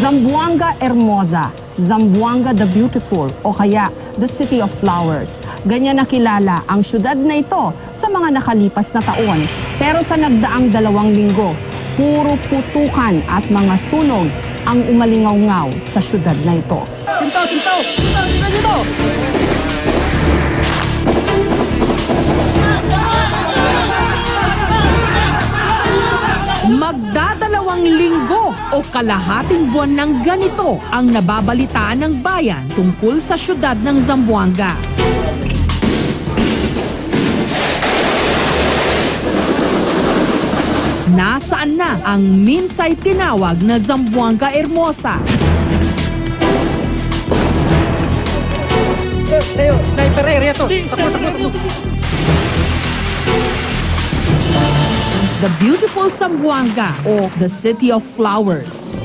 Zamboanga Hermosa, Zamboanga the Beautiful o kaya the City of Flowers. Ganyan nakilala ang syudad na ito sa mga nakalipas na taon. Pero sa nagdaang 2 linggo, puro putukan at mga sunog ang umalingaw-ngaw sa syudad na ito. Tintaw! Dito! Magdadalawang linggo o kalahating buwan ng ganito ang nababalitaan ng bayan tungkol sa syudad ng Zamboanga. Nasaan na ang minsay tinawag na Zamboanga Hermosa? Tayo, sniper area to. Takbo. The beautiful Zamboanga o the City of Flowers.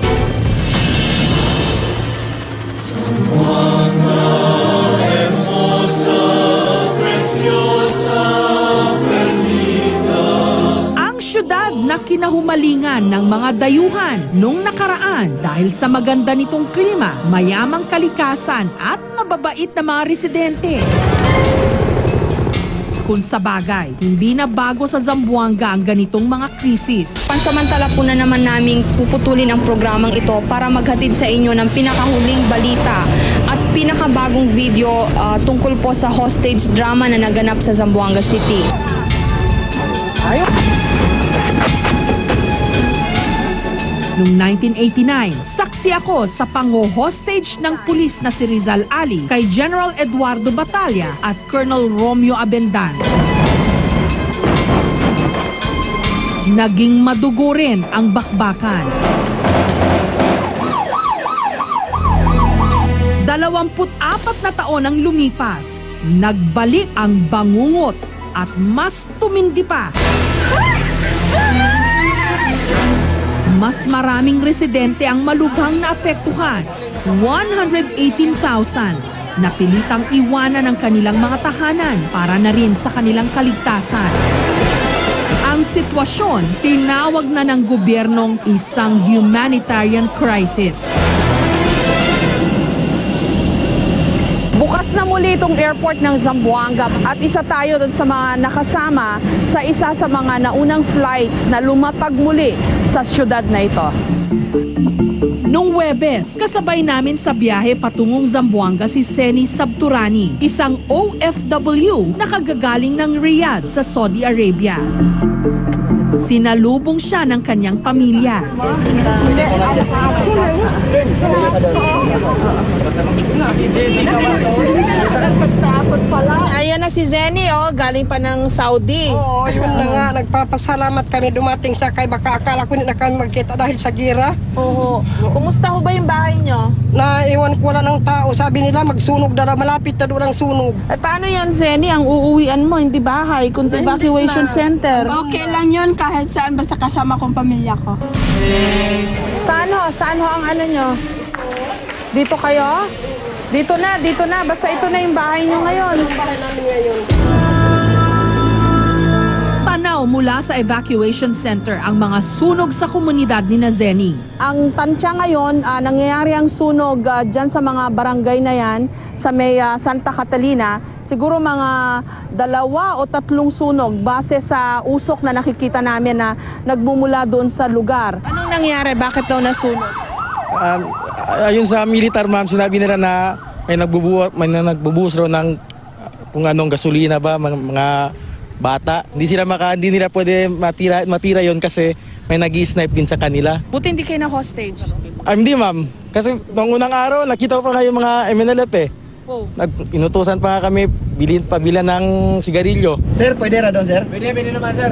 Ang syudad na kinahumalingan ng mga dayuhan nung nakaraan dahil sa maganda nitong klima, mayamang kalikasan at mababait na mga residente. Kung sa bagay, hindi na bago sa Zamboanga ang ganitong mga krisis. Pansamantala po na naman naming puputulin ang programang ito para maghatid sa inyo ng pinakahuling balita at pinakabagong video tungkol po sa hostage drama na naganap sa Zamboanga City. Noong 1989, saksi ako sa pango-hostage ng pulis na si Rizal Ali kay General Eduardo Batalla at Colonel Romeo Abendan. Naging madugo rin ang bakbakan. 24 na taon ang lumipas, nagbalik ang bangungot at mas tumindi pa. Mas maraming residente ang malubhang naapektuhan, 118,000, na pilitang iwanan ang kanilang mga tahanan para na rin sa kanilang kaligtasan. Ang sitwasyon, tinawag na ng gobyernong isang humanitarian crisis. Bukas na muli itong airport ng Zamboanga at isa tayo doon sa mga nakasama sa isa sa mga naunang flights na lumapag muli sa syudad na ito. Noong Huwebes, kasabay namin sa biyahe patungong Zamboanga si Seni Sabturani, isang OFW na kagagaling ng Riyadh sa Saudi Arabia. Sinalubong siya ng kanyang pamilya. Ayan na si Zenny, galing pa ng Saudi. Oo, yun na nga. Nagpapasalamat kami dumating sa kay baka akala ko na kami magkita dahil sa gira. Oo. Kumusta ho ba yung bahay nyo? Naiwan ko wala ng tao. Sabi nila magsunog na malapit na doon ang sunog. At paano yan, Zenny? Ang uuwian mo, hindi bahay, kundi evacuation center. Okay lang yun kahit saan basta kasama kong pamilya ko. Saan ho? Saan ho ang ano nyo? Dito kayo? Dito na. Basta ito na yung bahay nyo ngayon. Bahay namin ngayon. Tanaw mula sa evacuation center ang mga sunog sa komunidad ni Zenny. Ang tansya ngayon, nangyayari ang sunog dyan sa mga barangay na yan, sa may Santa Catalina. Siguro mga 2 o 3 sunog base sa usok na nakikita namin na nagmumula doon sa lugar. Anong nangyari? Bakit daw nasunog? Ayun sa militar, ma'am, sinabi nila na may nagbubuhos raw ng kung anong gasolina ba, mga bata. Hindi nila pwede matira yon kasi may nag-i-snipe din sa kanila. Buti hindi kayo na hostage? Hindi, ma'am. Kasi noong unang araw, nakita ko pa kayo mga MNLF eh. Oh. Inutusan pa kami pabilan ng sigarilyo. Sir, pwede ra doon, sir? Pwede naman, sir.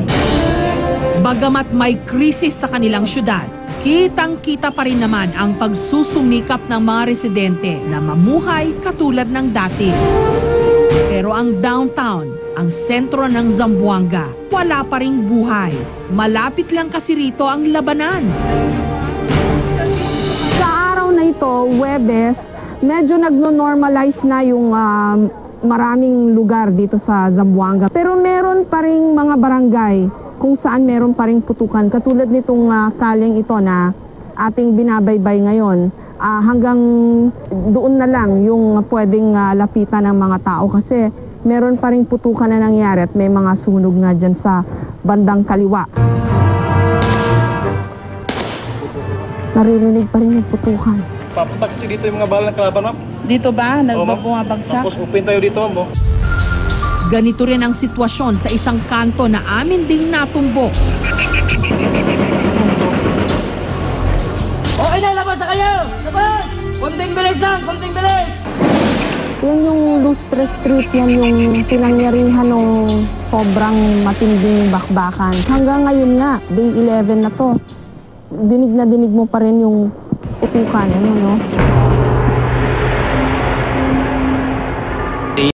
Bagamat may krisis sa kanilang syudad, kitang-kita pa rin naman ang pagsusumikap ng mga residente na mamuhay katulad ng dati. Pero ang downtown, ang sentro ng Zamboanga, wala pa ring buhay. Malapit lang kasi rito ang labanan. Sa araw na ito, Huwebes, medyo nagno-normalize na yung maraming lugar dito sa Zamboanga. Pero meron pa ring mga barangay kung saan meron pa ring putukan. Katulad nitong kalyeng ito na ating binabaybay ngayon, hanggang doon na lang yung pwedeng lapitan ng mga tao kasi meron pa rin putukan na nangyari at may mga sunog nga dyan sa bandang kaliwa. Naririnig pa rin yung putukan. Papunta kasi dito yung mga bala ng kalaban, ma'am. Dito ba? Oo, ma'am. Nagbabagsak? Tapos open tayo dito, ma'am. Oh. Ganito rin ang sitwasyon sa isang kanto na amin ding natumbok. Okay na, labas na kayo! Labas! Konting bilis lang, konting bilis! Yan yung Lustre Street, yan yung pinangyarihan ng sobrang matinding bakbakan. Hanggang ngayon nga, day 11 na to, dinig na dinig mo pa rin yung putukan, ano, no?